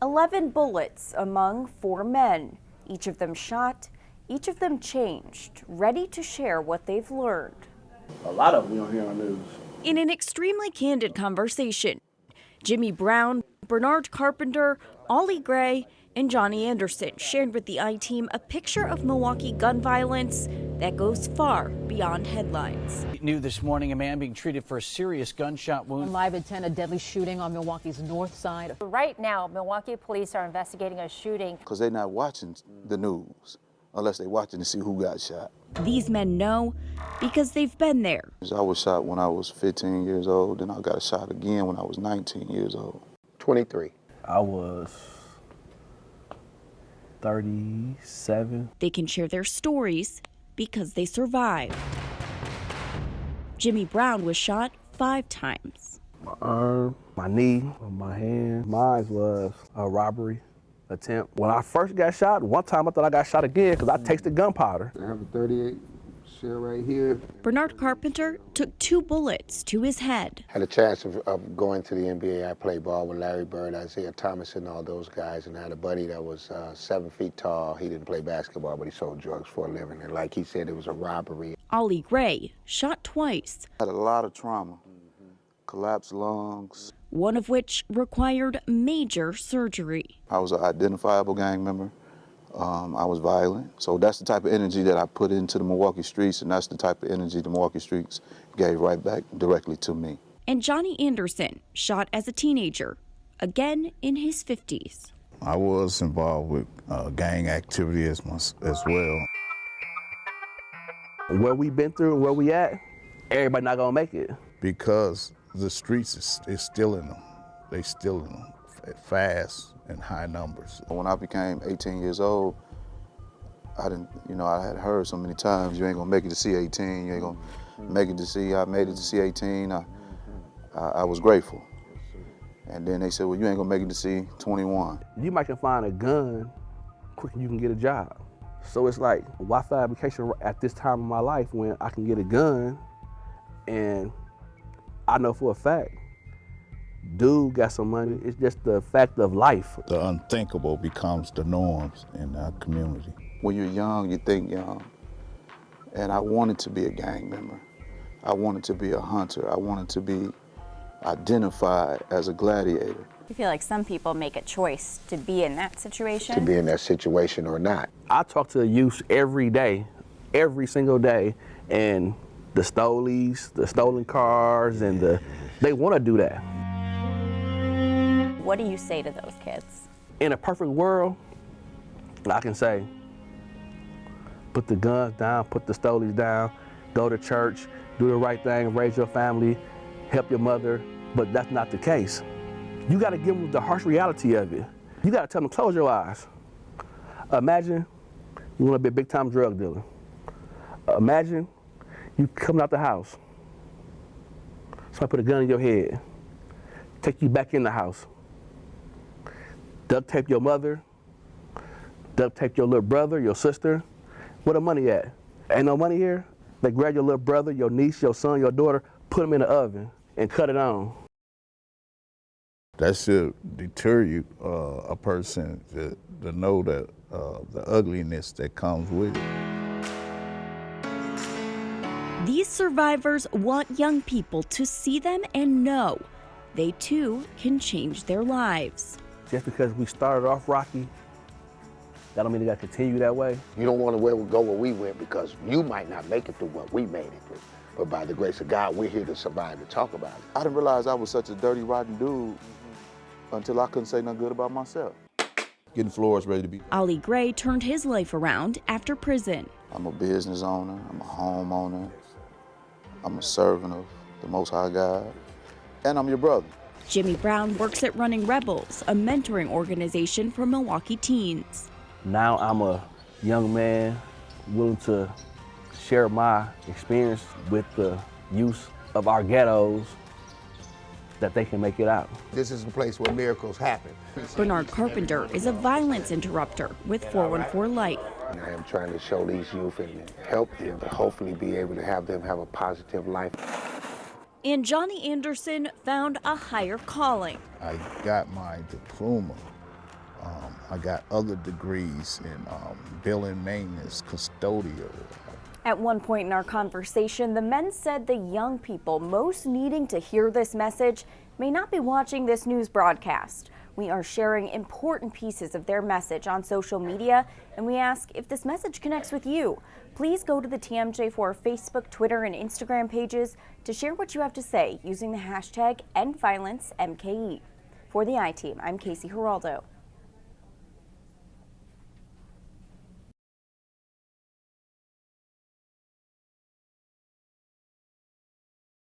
11 bullets among 4 men, each of them shot, each of them changed, ready to share what they've learned. A lot of them you don't hear on the news. In an extremely candid conversation, Jimmy Brown, Bernard Carpenter, Ollie Gray, and Johnny Anderson shared with the I-Team a picture of Milwaukee gun violence that goes far beyond headlines. New this morning, a man being treated for a serious gunshot wound. Live at 10, a deadly shooting on Milwaukee's north side. Right now, Milwaukee police are investigating a shooting. Because they're not watching the news unless they're watching to see who got shot. These men know because they've been there. I was shot when I was 15 years old, and I got shot again when I was 19 years old. 23. I was 37. They can share their stories because they survived. Jimmy Brown was shot 5 times. My arm, my knee, my hand. Mine was a robbery attempt. When I first got shot, one time I thought I got shot again because I tasted gunpowder. I have a 38 shell right here. Bernard Carpenter took 2 bullets to his head. Had a chance of going to the NBA. I played ball with Larry Bird, Isaiah Thomas, and all those guys, and I had a buddy that was 7 feet tall. He didn't play basketball, but he sold drugs for a living, and like he said, it was a robbery. Ollie Gray shot twice. I had a lot of trauma, collapsed lungs. One of which required major surgery. I was an identifiable gang member. I was violent. So that's the type of energy that I put into the Milwaukee streets, and that's the type of energy the Milwaukee streets gave right back directly to me. And Johnny Anderson shot as a teenager, again in his 50s. I was involved with gang activity as well. Where we been through and where we at, everybody not gonna make it. Because the streets is still in them. They still in them fast and high numbers. When I became 18 years old, I had heard so many times, you ain't gonna make it to see 18, you ain't gonna make it to see, I made it to see 18. I was grateful. And then they said, well, you ain't gonna make it to see 21. You might can find a gun quicker you can get a job. So it's like, why fabrication at this time of my life when I can get a gun and I know for a fact, dude got some money. It's just the fact of life. The unthinkable becomes the norms in our community. When you're young, you think young. And I wanted to be a gang member. I wanted to be a hunter. I wanted to be identified as a gladiator. I feel like some people make a choice to be in that situation. To be in that situation or not. I talk to the youth every day, every single day, and the stolies, the stolen cars, and they want to do that. What do you say to those kids? In a perfect world, I can say, put the guns down, put the stolies down, go to church, do the right thing, raise your family, help your mother, but that's not the case. You gotta give them the harsh reality of it. You gotta tell them, close your eyes. Imagine you wanna be a big time drug dealer. Imagine you coming out the house. Somebody put a gun in your head, take you back in the house. Duct tape your mother, duct tape your little brother, your sister. Where the money at? Ain't no money here? They grab your little brother, your niece, your son, your daughter, put them in the oven and cut it on. That should deter you, a person to know that the ugliness that comes with it. These survivors want young people to see them and know they too can change their lives. Just because we started off rocky, that don't mean they got to continue that way. You don't want to go where we went because you might not make it through what we made it through. But by the grace of God, we're here to survive and talk about it. I didn't realize I was such a dirty, rotten dude until I couldn't say nothing good about myself. Getting floors ready to be. Ollie Gray turned his life around after prison. I'm a business owner, I'm a homeowner, I'm a servant of the Most High God, and I'm your brother. Jimmy Brown works at Running Rebels, a mentoring organization for Milwaukee teens. Now I'm a young man willing to share my experience with the youth of our ghettos that they can make it out. This is a place where miracles happen. Bernard Carpenter is a violence interrupter with 414 Life. And I am trying to show these youth and help them to hopefully be able to have them have a positive life. And Johnny Anderson found a higher calling. I got my diploma I got other degrees in building maintenance, custodial. At one point in our conversation, the men said the young people most needing to hear this message may not be watching this news broadcast. We are sharing important pieces of their message on social media, and we ask if this message connects with you. Please go to the TMJ4 Facebook, Twitter, and Instagram pages to share what you have to say using the hashtag EndViolenceMKE. For the I-Team, I'm Casey Geraldo.